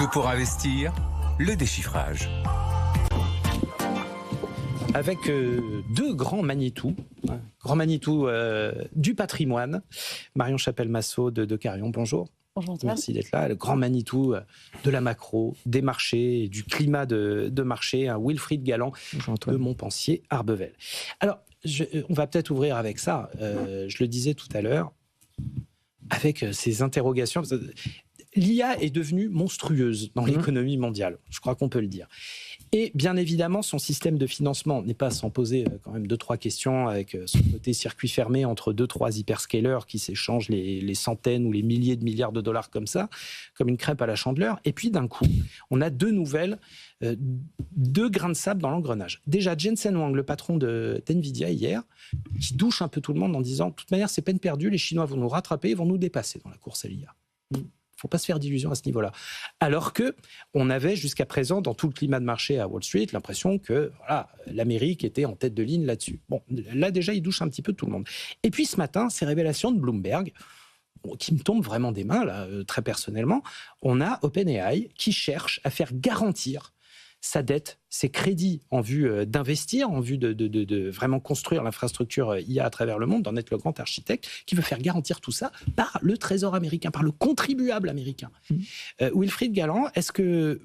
Tout pour investir, le déchiffrage. Avec deux grands Manitou, du patrimoine. Marion Chapelle-Massot de Carion, bonjour. Bonjour Antoine. Merci d'être là. Le grand Manitou de la macro, des marchés, du climat de marché, Wilfried Galland de Montpensier, Arbevel. Alors, on va peut-être ouvrir avec ça. Je le disais tout à l'heure, avec ces interrogations. L'IA est devenue monstrueuse dans l'économie mondiale, je crois qu'on peut le dire. Et bien évidemment, son système de financement n'est pas sans poser quand même 2-3 questions avec son côté circuit fermé entre 2-3 hyperscalers qui s'échangent les centaines ou les milliers de milliards de dollars comme ça, comme une crêpe à la Chandeleur. Et puis d'un coup, on a deux grains de sable dans l'engrenage. Déjà, Jensen Huang, le patron d'NVIDIA hier, qui douche un peu tout le monde en disant « de toute manière, c'est peine perdue, les Chinois vont nous rattraper, ils vont nous dépasser dans la course à l'IA ». Il ne faut pas se faire d'illusions à ce niveau-là. Alors qu'on avait jusqu'à présent, dans tout le climat de marché à Wall Street, l'impression que voilà, l'Amérique était en tête de ligne là-dessus. Bon, là déjà, il douche un petit peu tout le monde. Et puis ce matin, ces révélations de Bloomberg, qui me tombent vraiment des mains, là, très personnellement, on a OpenAI qui cherche à faire garantir sa dette, ses crédits en vue d'investir, en vue de vraiment construire l'infrastructure IA à travers le monde, d'en être le grand architecte, qui veut faire garantir tout ça par le Trésor américain, par le contribuable américain. Wilfried Galland, est-ce que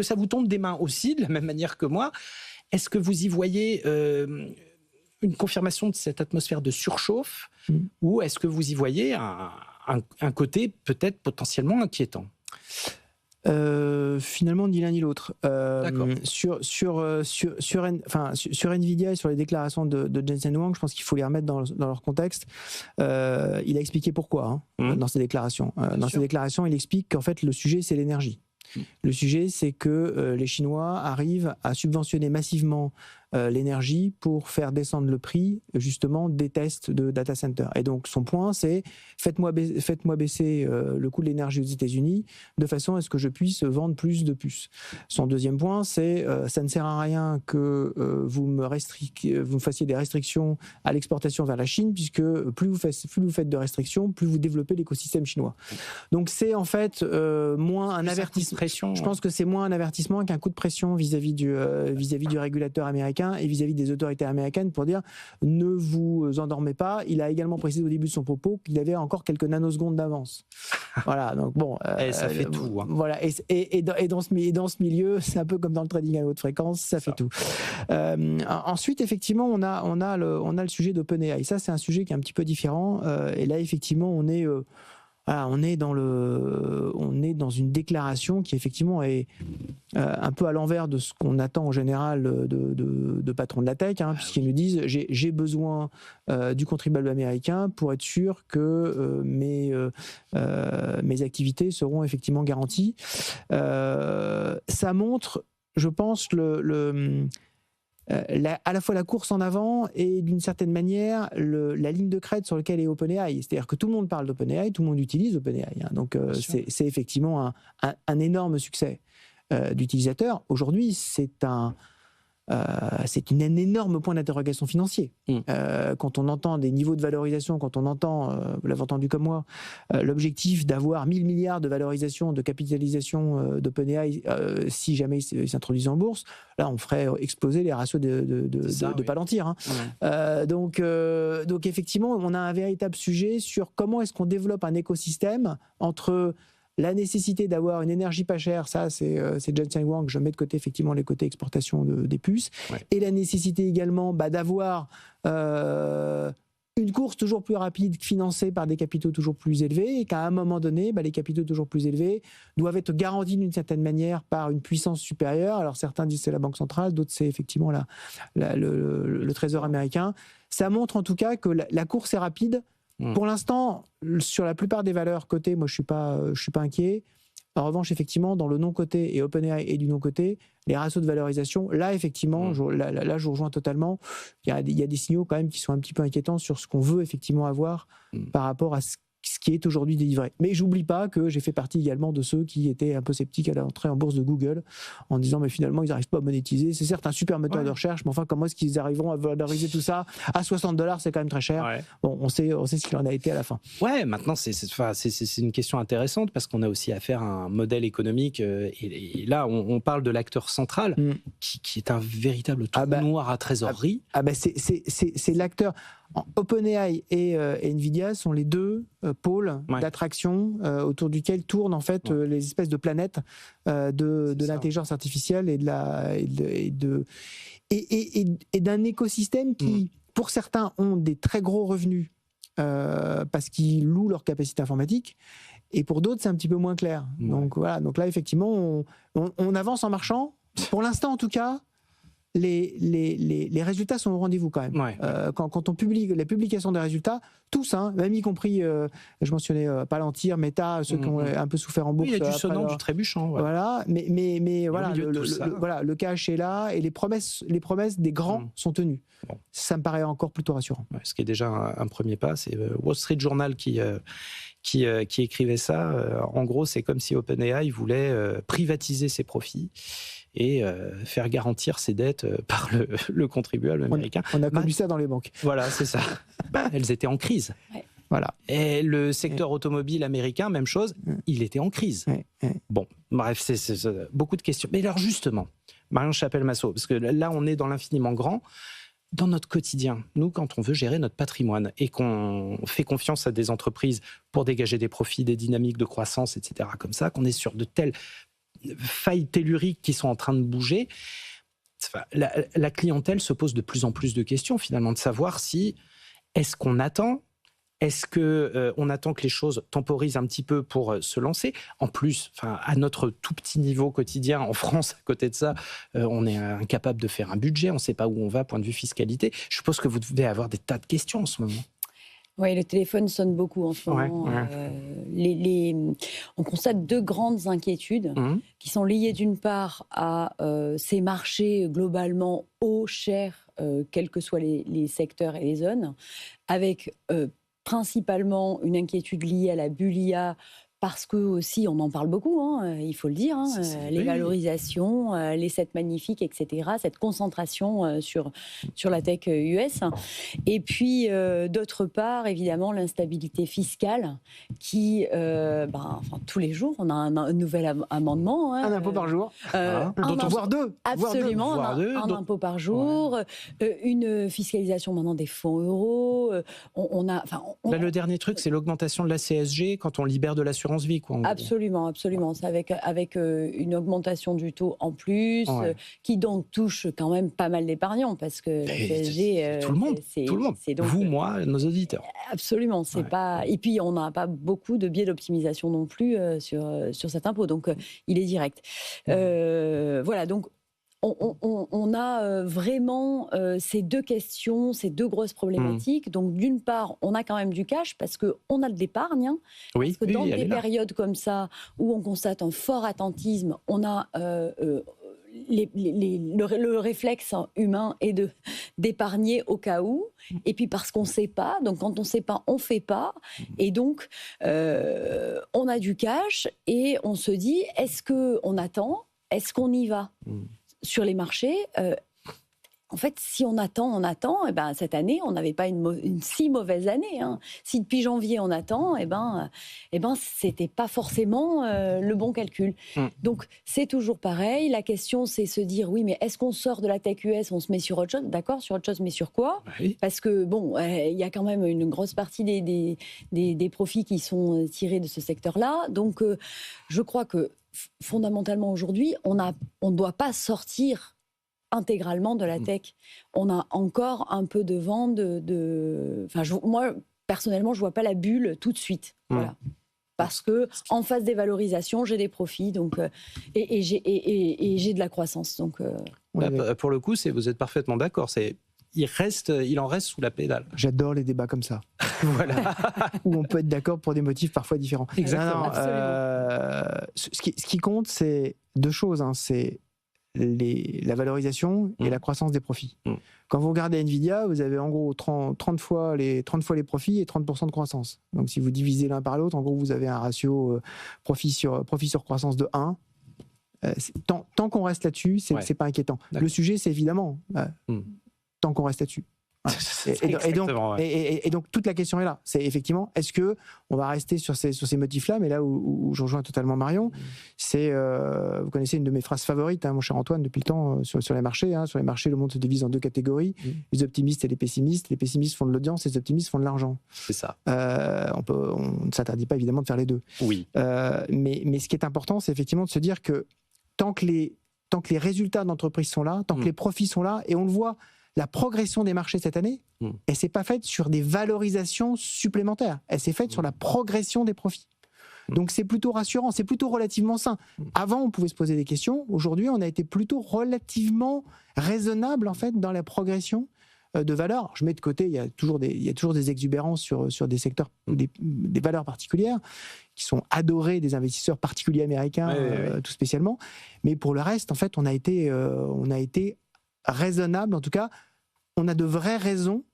ça vous tombe des mains aussi, de la même manière que moi? Est-ce que vous y voyez une confirmation de cette atmosphère de surchauffe ou est-ce que vous y voyez un côté peut-être potentiellement inquiétant? Finalement, ni l'un ni l'autre. Sur Nvidia et sur les déclarations de Jensen Huang, je pense qu'il faut les remettre dans leur contexte. Il a expliqué pourquoi dans ses déclarations. Dans ses déclarations, il explique qu'en fait, le sujet, c'est l'énergie. Le sujet, c'est que les Chinois arrivent à subventionner massivement l'énergie pour faire descendre le prix, justement, des tests de data center. Et donc, son point, c'est faites-moi baisser le coût de l'énergie aux États-Unis de façon à ce que je puisse vendre plus de puces. Son deuxième point, c'est ça ne sert à rien que vous me fassiez des restrictions à l'exportation vers la Chine, puisque plus vous faites de restrictions, plus vous développez l'écosystème chinois. Donc, c'est en fait moins un avertissement. Je pense que c'est moins un avertissement qu'un coup de pression vis-à-vis du régulateur américain et vis-à-vis des autorités américaines pour dire ne vous endormez pas. Il a également précisé au début de son propos qu'il avait encore quelques nanosecondes d'avance. Voilà, donc bon. Ça fait tout. Hein. Voilà, et dans ce milieu, c'est un peu comme dans le trading à haute fréquence, ça fait tout. Ensuite, effectivement, on a le sujet d'OpenAI. Ça, c'est un sujet qui est un petit peu différent. Et là, effectivement, on est dans une déclaration qui effectivement est un peu à l'envers de ce qu'on attend en général de patrons de la tech, puisqu'ils nous disent j'ai besoin du contribuable américain pour être sûr que mes activités seront effectivement garanties. Ça montre, je pense, à la fois la course en avant et d'une certaine manière la ligne de crête sur laquelle est OpenAI. C'est-à-dire que tout le monde parle d'OpenAI, tout le monde utilise OpenAI. Donc c'est effectivement un énorme succès d'utilisateurs. Aujourd'hui, c'est un énorme point d'interrogation financier. Quand on entend des niveaux de valorisation, quand on entend, vous l'avez entendu comme moi, l'objectif d'avoir 1000 milliards de valorisation, de capitalisation d'OpenAI si jamais il s'introduisait en bourse, là on ferait exploser les ratios de Palantir. Donc effectivement, on a un véritable sujet sur comment est-ce qu'on développe un écosystème entre la nécessité d'avoir une énergie pas chère, ça c'est Jensen Huang, je mets de côté effectivement les côtés exportation des puces, et la nécessité également d'avoir une course toujours plus rapide financée par des capitaux toujours plus élevés, et qu'à un moment donné, les capitaux toujours plus élevés doivent être garantis d'une certaine manière par une puissance supérieure. Alors certains disent c'est la Banque centrale, d'autres c'est effectivement le Trésor américain. Ça montre en tout cas que la course est rapide. Pour l'instant, sur la plupart des valeurs cotées, moi je suis pas inquiet. En revanche, effectivement, dans le non-coté et OpenAI et du non-coté, les ratios de valorisation, là effectivement, là je vous rejoins totalement. Il y a des signaux quand même qui sont un petit peu inquiétants sur ce qu'on veut effectivement avoir par rapport à ce ce qui est aujourd'hui délivré. Mais j'oublie pas que j'ai fait partie également de ceux qui étaient un peu sceptiques à l'entrée en bourse de Google, en disant mais finalement ils n'arrivent pas à monétiser. C'est certes un super moteur de recherche, mais enfin comment est-ce qu'ils arriveront à valoriser tout ça à $60? C'est quand même très cher. Ouais. Bon, on sait ce qu'il en a été à la fin. Ouais, maintenant c'est une question intéressante parce qu'on a aussi affaire à un modèle économique et là on parle de l'acteur central qui est un véritable trou noir à trésorerie. C'est l'acteur. OpenAI et Nvidia sont les deux pôles d'attraction autour duquel tournent en fait les espèces de planètes de l'intelligence artificielle et d'un écosystème qui, pour certains, ont des très gros revenus parce qu'ils louent leur capacité informatique. Et pour d'autres, c'est un petit peu moins clair. Donc voilà. Donc là, effectivement, on avance en marchant. Pour l'instant, en tout cas. Les résultats sont au rendez-vous quand même. Quand on publie les publications des résultats, tous, même y compris, je mentionnais Palantir, Meta, ceux qui ont un peu souffert en bourse. Il y a du sonnant, du trébuchant. Voilà, mais voilà, le cash est là et les promesses des grands sont tenues. Bon. Ça me paraît encore plutôt rassurant. Ce qui est déjà un premier pas, c'est Wall Street Journal qui écrivait ça. En gros, c'est comme si OpenAI voulait privatiser ses profits et faire garantir ses dettes par le contribuable américain. On a connu ça dans les banques. Voilà, c'est ça. Elles étaient en crise. Ouais. Voilà. Et le secteur automobile américain, même chose, il était en crise. Bon, bref, c'est beaucoup de questions. Mais alors justement, Marion Chapelle-Massot, parce que là, on est dans l'infiniment grand. Dans notre quotidien, nous, quand on veut gérer notre patrimoine et qu'on fait confiance à des entreprises pour dégager des profits, des dynamiques de croissance, etc., comme ça, qu'on est sur de telles failles telluriques qui sont en train de bouger, la clientèle se pose de plus en plus de questions, finalement, de savoir si, est-ce qu'on attend ? Est-ce qu'on attend que les choses temporisent un petit peu pour se lancer ? En plus, à notre tout petit niveau quotidien, en France, à côté de ça, on est incapable de faire un budget, on ne sait pas où on va, point de vue fiscalité. Je suppose que vous devez avoir des tas de questions en ce moment. Oui, le téléphone sonne beaucoup en ce moment. On constate deux grandes inquiétudes qui sont liées d'une part à ces marchés globalement hauts, chers, quels que soient les secteurs et les zones, avec principalement une inquiétude liée à la bulle IA, parce que aussi on en parle beaucoup, il faut le dire, les valorisations, les 7 magnifiques, etc., cette concentration sur la tech US. Et puis, d'autre part, évidemment, l'instabilité fiscale qui, tous les jours, on a un nouvel amendement. Un impôt par jour, voire deux. Absolument, un impôt par jour, une fiscalisation maintenant des fonds euros. Le dernier truc, c'est l'augmentation de la CSG quand on libère de l'assurance vie, quoi. Absolument. C'est avec une augmentation du taux en plus, qui donc touche quand même pas mal d'épargnants, parce que la CSG, tout le monde. C'est donc, vous, moi, nos auditeurs. Absolument, c'est pas. Et puis on n'a pas beaucoup de biais d'optimisation non plus sur cet impôt, donc il est direct. Voilà, donc. On a vraiment ces deux questions, ces deux grosses problématiques. Donc, d'une part, on a quand même du cash parce qu'on a de l'épargne. Parce que dans des périodes comme ça, où on constate un fort attentisme, on a le réflexe humain est d'épargner au cas où. Et puis parce qu'on ne sait pas. Donc, quand on ne sait pas, on ne fait pas. Et donc, on a du cash et on se dit, est-ce qu'on attend ? Est-ce qu'on y va ? Sur les marchés, en fait, si on attend, cette année, on n'avait pas une si mauvaise année. Si depuis janvier, on attend, c'était pas forcément le bon calcul. Donc, c'est toujours pareil. La question, c'est se dire, oui, mais est-ce qu'on sort de la tech US, on se met sur autre chose ? D'accord, sur autre chose, mais sur quoi ? Parce que, il y a quand même une grosse partie des profits qui sont tirés de ce secteur-là. Donc, je crois que fondamentalement aujourd'hui, on ne doit pas sortir intégralement de la tech. On a encore un peu de vent moi, personnellement, je ne vois pas la bulle tout de suite. Voilà. Parce que en face des valorisations, j'ai des profits et j'ai de la croissance. Donc, pour le coup, vous êtes parfaitement d'accord. Il en reste sous la pédale. J'adore les débats comme ça. Voilà. Où on peut être d'accord pour des motifs parfois différents. Exactement. Ce qui compte, c'est deux choses. C'est la valorisation et la croissance des profits. Quand vous regardez Nvidia, vous avez en gros 30 fois les profits et 30% de croissance. Donc si vous divisez l'un par l'autre, en gros vous avez un ratio profit sur croissance de 1. Tant qu'on reste là-dessus, c'est pas inquiétant. Le sujet, c'est évidemment tant qu'on reste là-dessus. Et donc toute la question est là. C'est effectivement, est-ce que on va rester sur ces motifs-là? Mais là où je rejoins totalement Marion, c'est vous connaissez une de mes phrases favorites, mon cher Antoine, depuis le temps sur les marchés. Sur les marchés, le monde se divise en deux catégories, les optimistes et les pessimistes. Les pessimistes font de l'audience, les optimistes font de l'argent. C'est ça. On ne s'interdit pas évidemment de faire les deux. Oui. Mais ce qui est important, c'est effectivement de se dire que tant que les résultats d'entreprise sont là, tant que les profits sont là, et on le voit. La progression des marchés cette année, elle s'est pas faite sur des valorisations supplémentaires. Elle s'est faite sur la progression des profits. Donc c'est plutôt rassurant, c'est plutôt relativement sain. Avant, on pouvait se poser des questions. Aujourd'hui, on a été plutôt relativement raisonnable en fait dans la progression de valeur. Je mets de côté, il y a toujours des exubérances sur des secteurs, des valeurs particulières qui sont adorées des investisseurs particuliers américains, tout spécialement. Mais pour le reste, en fait, on a été raisonnable, en tout cas, on a de vraies raisons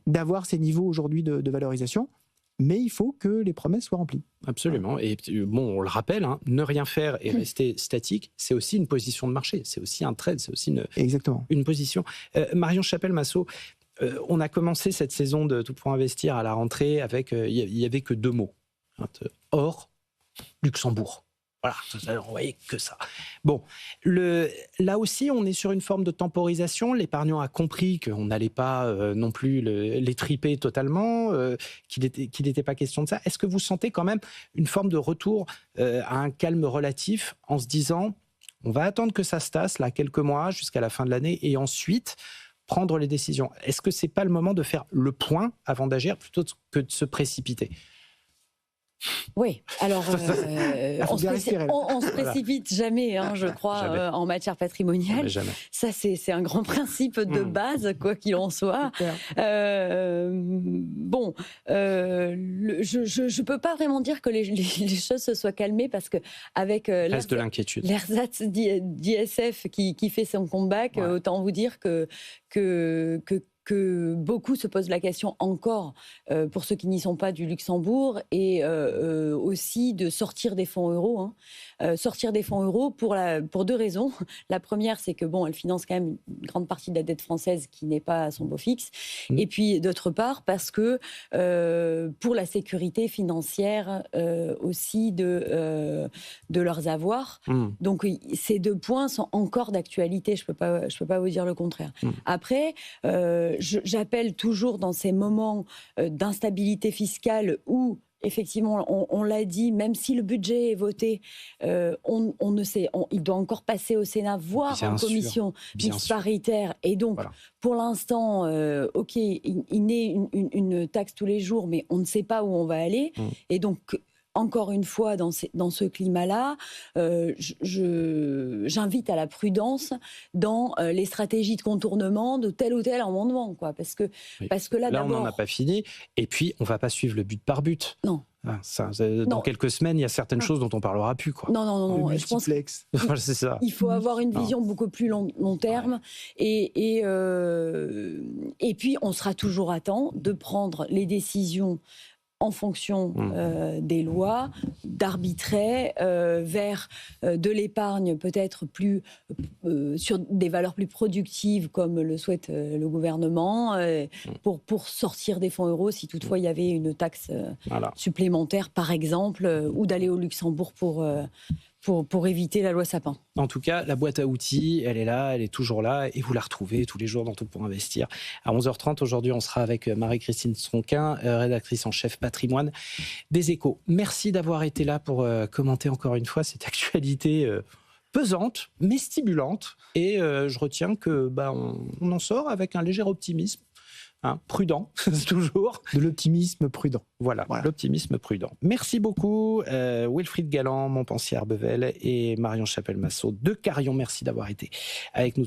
d'avoir ces niveaux aujourd'hui de valorisation, mais il faut que les promesses soient remplies. Absolument. Et bon, on le rappelle, ne rien faire et rester statique, c'est aussi une position de marché, c'est aussi un trade, c'est aussi une position. Marion Chapelle-Massot, on a commencé cette saison de Tout pour investir à la rentrée avec, il n'y avait que 2 mots, or, Luxembourg. Voilà, on voyait que ça. Bon, là aussi, on est sur une forme de temporisation. L'épargnant a compris qu'on n'allait pas non plus les triper totalement, qu'il n'était pas question de ça. Est-ce que vous sentez quand même une forme de retour à un calme relatif en se disant, on va attendre que ça se tasse, là, quelques mois, jusqu'à la fin de l'année, et ensuite prendre les décisions? Est-ce que ce n'est pas le moment de faire le point avant d'agir plutôt que de se précipiter? Oui, alors on se précipite jamais, je crois, jamais. En matière patrimoniale. Jamais. Ça, c'est un grand principe de base, quoi qu'il en soit. Je peux pas vraiment dire que les choses se soient calmées parce que avec reste de l'inquiétude. L'ersatz d'ISF qui fait son comeback, autant vous dire que beaucoup se posent la question encore, pour ceux qui n'y sont pas, du Luxembourg, et aussi de sortir des fonds euros. Sortir des fonds euros pour 2 raisons. La première, c'est que elle finance quand même une grande partie de la dette française qui n'est pas à son beau fixe. Et puis, d'autre part, parce que pour la sécurité financière aussi de leurs avoirs. Donc, ces 2 points sont encore d'actualité. Je peux pas vous dire le contraire. Après, j'appelle toujours dans ces moments d'instabilité fiscale où, effectivement, on l'a dit, même si le budget est voté, on ne sait, il doit encore passer au Sénat, voire en commission mixte paritaire. Et donc, pour l'instant, il naît une taxe tous les jours, mais on ne sait pas où on va aller. Et donc, encore une fois, dans ce climat-là, j'invite à la prudence dans les stratégies de contournement de tel ou tel amendement, quoi, parce que là, on n'en a pas fini. Et puis, on ne va pas suivre le but par but. Non. Dans quelques semaines, il y a certaines choses dont on ne parlera plus, quoi. Non. Je pense c'est ça. Il faut avoir une vision beaucoup plus long terme. Et puis, on sera toujours à temps de prendre les décisions en fonction des lois, d'arbitrer vers de l'épargne peut-être plus sur des valeurs plus productives comme le souhaite le gouvernement, pour sortir des fonds euros si toutefois il y avait une taxe supplémentaire par exemple, ou d'aller au Luxembourg pour éviter la loi Sapin. En tout cas, la boîte à outils, elle est là, elle est toujours là, et vous la retrouvez tous les jours dans Tout pour investir. À 11h30, aujourd'hui, on sera avec Marie-Christine Stronquin, rédactrice en chef patrimoine des Échos. Merci d'avoir été là pour commenter encore une fois cette actualité pesante, mais stimulante. Et je retiens que on en sort avec un léger optimisme. Prudent, toujours. De l'optimisme prudent. Voilà. L'optimisme prudent. Merci beaucoup, Wilfried Galland, Montpensier Arbevel et Marion Chapelle-Massot de Carion. Merci d'avoir été avec nous.